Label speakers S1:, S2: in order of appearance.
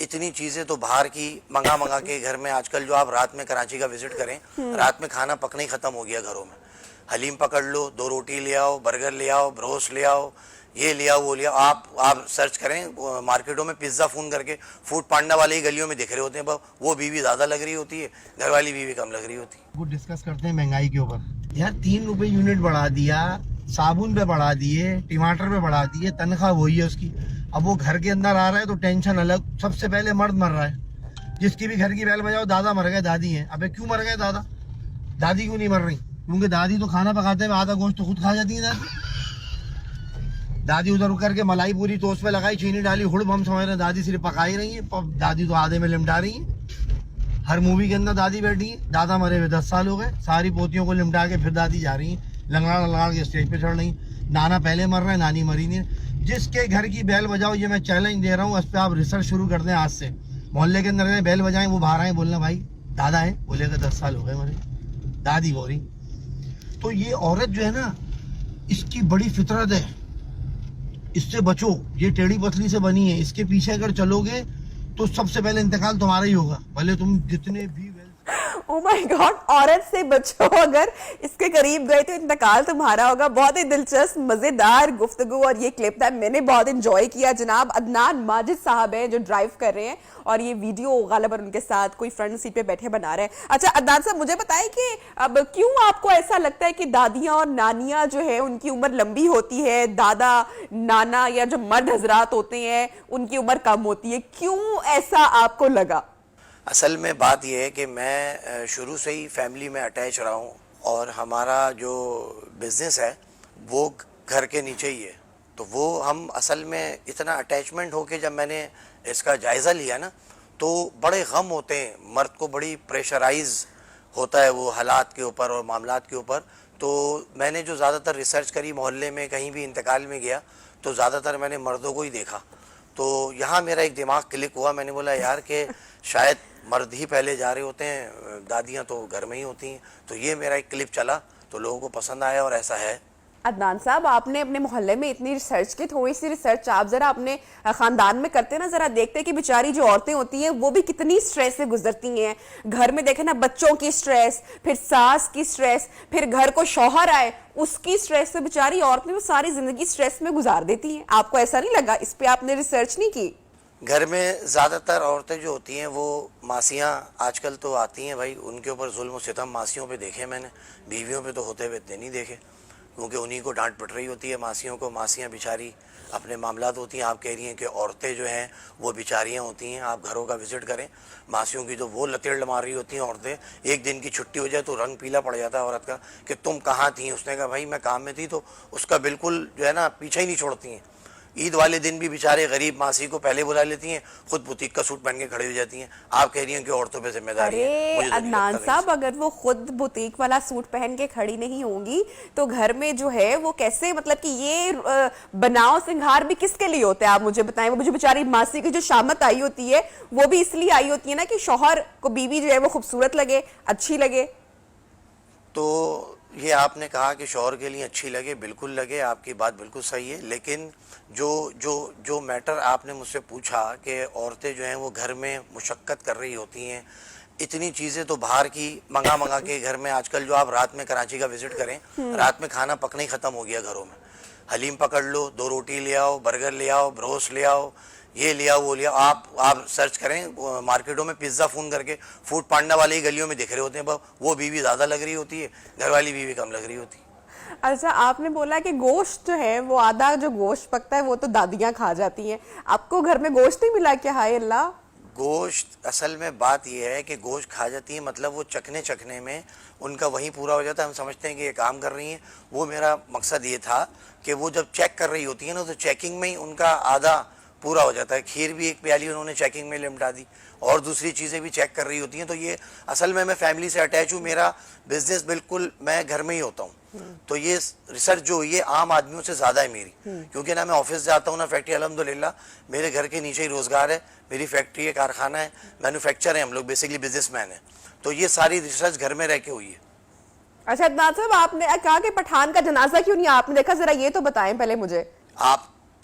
S1: اتنی چیزیں تو باہر کی منگا کے گھر میں آج کل جو آپ رات میں کراچی کا وزٹ کریں رات میں کھانا پکنا ہی ختم ہو گیا گھروں میں. حلیم پکڑ لو, 2 روٹی لے آؤ, برگر لے آؤ, بروسٹ لے آؤ, یہ لے آؤ وہ لے آؤ. آپ سرچ کریں مارکیٹوں میں پیزا فون کر کے فوڈ پانڈا والے ہی گلیوں میں دکھ رہے ہوتے ہیں, وہ بیوی زیادہ لگ رہی ہوتی ہے, گھر والی بیوی کم لگ رہی ہوتی ہے.
S2: وہ ڈسکس کرتے ہیں مہنگائی کے اوپر. یار 3 روپے یونٹ بڑھا دیا, صابن پہ بڑھا دیے, ٹماٹر پہ بڑھا دیے, تنخواہ وہی ہے اس کی. اب وہ گھر کے اندر آ رہا ہے تو ٹینشن الگ. سب سے پہلے مرد مر رہا ہے. جس کی بھی گھر کی بیل بجاؤ دادا مر گئے, دادی ہیں. ابے کیوں مر گئے دادا؟ دادی کیوں نہیں مر رہی؟ کیونکہ دادی تو کھانا پکاتے ہوئے آدھا گوشت تو خود کھا جاتی ہے. دادی ادھر کر کے ملائی پوری توست پہ لگائی, چینی ڈالی, ہڑب ہم سمجھ رہے ہیں دادی صرف پکا ہی رہی ہیں. دادی تو آدھے میں لمٹا رہی ہیں. ہر مووی کے اندر دادی بیٹھی ہیں. دادا مرے ہوئے 10 سال ہو گئے, ساری پوتیوں کو لمٹا کے پھر دادی جا رہی ہیں لنگڑا لنگڑا کے اسٹیج پہ چڑھ رہی ہیں. نانا پہلے مر رہے ہیں, نانی مری نہیں. جس کے گھر کی بیل بجاؤ, یہ میں چیلنج دے رہا ہوں, اس پہ آپ ریسرچ شروع کر دیں آج سے. محلے کے اندر بیل بجائیں, وہ باہر آئیں, بولنا بھائی دادا ہے, بولے گا 10 سال ہو گئے مرے, دادی ہو رہی. تو یہ عورت جو ہے نا, اس کی بڑی فطرت ہے, اس سے بچو. یہ ٹیڑھی پتلی سے بنی ہے, اس کے پیچھے اگر چلو گے تو سب سے پہلے انتقال تمہارا ہی ہوگا, بھلے تم جتنے بھی
S3: او مائی گاڈ, عورت سے بچو, اگر اس کے قریب گئے تو انتقال تمہارا ہوگا. بہت ہی دلچسپ مزیدار گفتگو, اور یہ کلپ تھا میں نے بہت انجوائے کیا. جناب عدنان ماجد صاحب ہیں جو ڈرائیو کر رہے ہیں, اور یہ ویڈیو غالباً ان کے ساتھ کوئی فرنٹ سیٹ پہ بیٹھے بنا رہے ہیں. اچھا عدنان صاحب, مجھے بتائیں کہ اب کیوں آپ کو ایسا لگتا ہے کہ دادیاں اور نانیاں جو ہے ان کی عمر لمبی ہوتی ہے, دادا نانا یا جو مرد حضرات ہوتے ہیں ان کی عمر کم ہوتی ہے؟ کیوں ایسا آپ کو لگا؟
S1: اصل میں بات یہ ہے کہ میں شروع سے ہی فیملی میں اٹیچ رہا ہوں, اور ہمارا جو بزنس ہے وہ گھر کے نیچے ہی ہے. تو وہ ہم اصل میں اتنا اٹیچمنٹ ہو کے جب میں نے اس کا جائزہ لیا نا, تو بڑے غم ہوتے ہیں. مرد کو بڑی پریشرائز ہوتا ہے وہ حالات کے اوپر اور معاملات کے اوپر. تو میں نے جو زیادہ تر ریسرچ کری, محلے میں کہیں بھی انتقال میں گیا تو زیادہ تر میں نے مردوں کو ہی دیکھا. تو یہاں میرا ایک دماغ کلک ہوا, میں نے بولا یار کہ شاید مرد ہی پہلے جا رہے ہوتے ہیں, دادیاں تو گھر میں ہی ہوتی ہیں. تو یہ میرا ایک کلپ چلا تو لوگوں کو پسند آیا, اور ایسا ہے.
S3: عدنان صاحب, آپ نے اپنے محلے میں اتنی ریسرچ کی, تھوڑی سی ریسرچ آپ ذرا اپنے خاندان میں کرتے نا, ذرا دیکھتے کہ بیچاری جو عورتیں ہوتی ہیں وہ بھی کتنی سٹریس سے گزرتی ہیں. گھر میں دیکھیں نا, بچوں کی سٹریس, پھر ساس کی سٹریس, پھر گھر کو شوہر آئے اس کی سٹریس سے بیچاری عورتیں وہ ساری زندگی سٹریس میں گزار دیتی ہیں. آپ کو ایسا نہیں لگا اس پہ آپ نے ریسرچ نہیں کی؟
S1: گھر میں زیادہ تر عورتیں جو ہوتی ہیں وہ ماسیاں آج کل تو آتی ہیں بھائی, ان کے اوپر ظلم و ستم ماسیوں پہ دیکھے میں نے, بیویوں پہ تو ہوتے ہوئے اتنے نہیں دیکھے, کیونکہ انہی کو ڈانٹ پٹ رہی ہوتی ہے ماسیوں کو. ماسیاں بیچاری اپنے معاملات ہوتی ہیں. آپ کہہ رہی ہیں کہ عورتیں جو ہیں وہ بیچاریاں ہوتی ہیں, آپ گھروں کا وزٹ کریں, ماسیوں کی تو وہ لتیڑ مار رہی ہوتی ہیں عورتیں. ایک دن کی چھٹی ہو جائے تو رنگ پیلا پڑ جاتا ہے عورت کا کہ تم کہاں تھیں. اس نے کہا بھائی میں کام میں تھی, تو اس کا بالکل جو ہے نا پیچھا ہی نہیں چھوڑتی ہیں. عید والے دن بھی بیچارے غریب ماسی کو پہلے بلا لیتی ہیں, خود بوتیک کا سوٹ پہن کے کھڑی ہو جاتی ہیں. آپ کہہ رہی ہیں کہ عورتوں پہ ذمہ داری ہے.
S3: ارے
S1: مجھے تو نہیں
S3: عدنان
S1: لگتا
S3: صاحب, اگر وہ خود بوتیک والا سوٹ پہن کے کھڑی نہیں ہوں گی تو گھر میں جو ہے وہ کیسے, مطلب کہ یہ بناؤ سنگھار بھی کس کے لیے ہوتا ہے آپ مجھے بتائیں. وہ جو بیچاری ماسی کی جو شامت آئی ہوتی ہے وہ بھی اس لیے آئی ہوتی ہے نا کہ شوہر کو بیوی جو ہے وہ خوبصورت لگے, اچھی لگے.
S1: تو یہ آپ نے کہا کہ شوہر کے لیے اچھی لگے, بالکل لگے, آپ کی بات بالکل صحیح ہے. لیکن جو میٹر آپ نے مجھ سے پوچھا کہ عورتیں جو ہیں وہ گھر میں مشقت کر رہی ہوتی ہیں, اتنی چیزیں تو باہر کی منگا کے گھر میں آج کل جو آپ رات میں کراچی کا وزٹ کریں رات میں کھانا پکنا ہی ختم ہو گیا گھروں میں. حلیم پکڑ لو, 2 روٹی لے آؤ, برگر لے آؤ, بروسٹ لے آؤ, یہ لے آؤ وہ لے آؤ. آپ سرچ کریں مارکیٹوں میں پیزا فون کر کے فوڈ پانڈا والے ہی گلیوں میں دکھ رہے ہوتے ہیں, وہ بیوی زیادہ لگ رہی ہوتی ہے, گھر والی بیوی کم لگ رہی ہوتی ہے.
S3: اچھا, آپ نے بولا کہ گوشت جو ہے وہ آدھا جو گوشت پکتا ہے وہ تو دادیاں کھا جاتی ہیں. آپ کو گھر میں گوشت نہیں ملا کیا؟ ہائے اللہ.
S1: گوشت اصل میں بات یہ ہے کہ گوشت کھا جاتی ہے, مطلب وہ چکھنے میں ان کا وہیں پورا ہو جاتا ہے. ہم سمجھتے ہیں کہ یہ کام کر رہی ہیں. وہ میرا مقصد یہ تھا کہ وہ جب چیک کر رہی ہوتی ہے نا, تو چیکنگ میں ہی ان کا آدھا پورا ہو جاتا ہے. کھیر بھی ایک پیالی انہوں نے چیکنگ میں لمٹا دی, اور دوسری چیزیں بھی چیک کر رہی ہوتی ہیں. تو یہ اصل میں فیملی سے اٹیچ ہوں, میرا بزنس بالکل میں گھر میں ہی ہوتا ہوں. تو یہ ریسرچ جو یہ عام آدمیوں سے زیادہ ہے میری, کیونکہ نہ میں آفس جاتا ہوں نہ فیکٹری. الحمدللہ میرے گھر کے نیچے ہی روزگار ہے, میری فیکٹری ہے, کارخانہ ہے, مینوفیکچر ہے, ہم لوگ بیسکلی بزنس مین ہیں. تو یہ ساری ریسرچ گھر میں رہ کے ہوئی ہے.
S3: اچھا عدنان صاحب, آپ نے کہا کہ پٹھان کا جنازہ کیوں نہیں آپ نے دیکھا, ذرا یہ تو بتائیں پہلے مجھے.
S1: آپ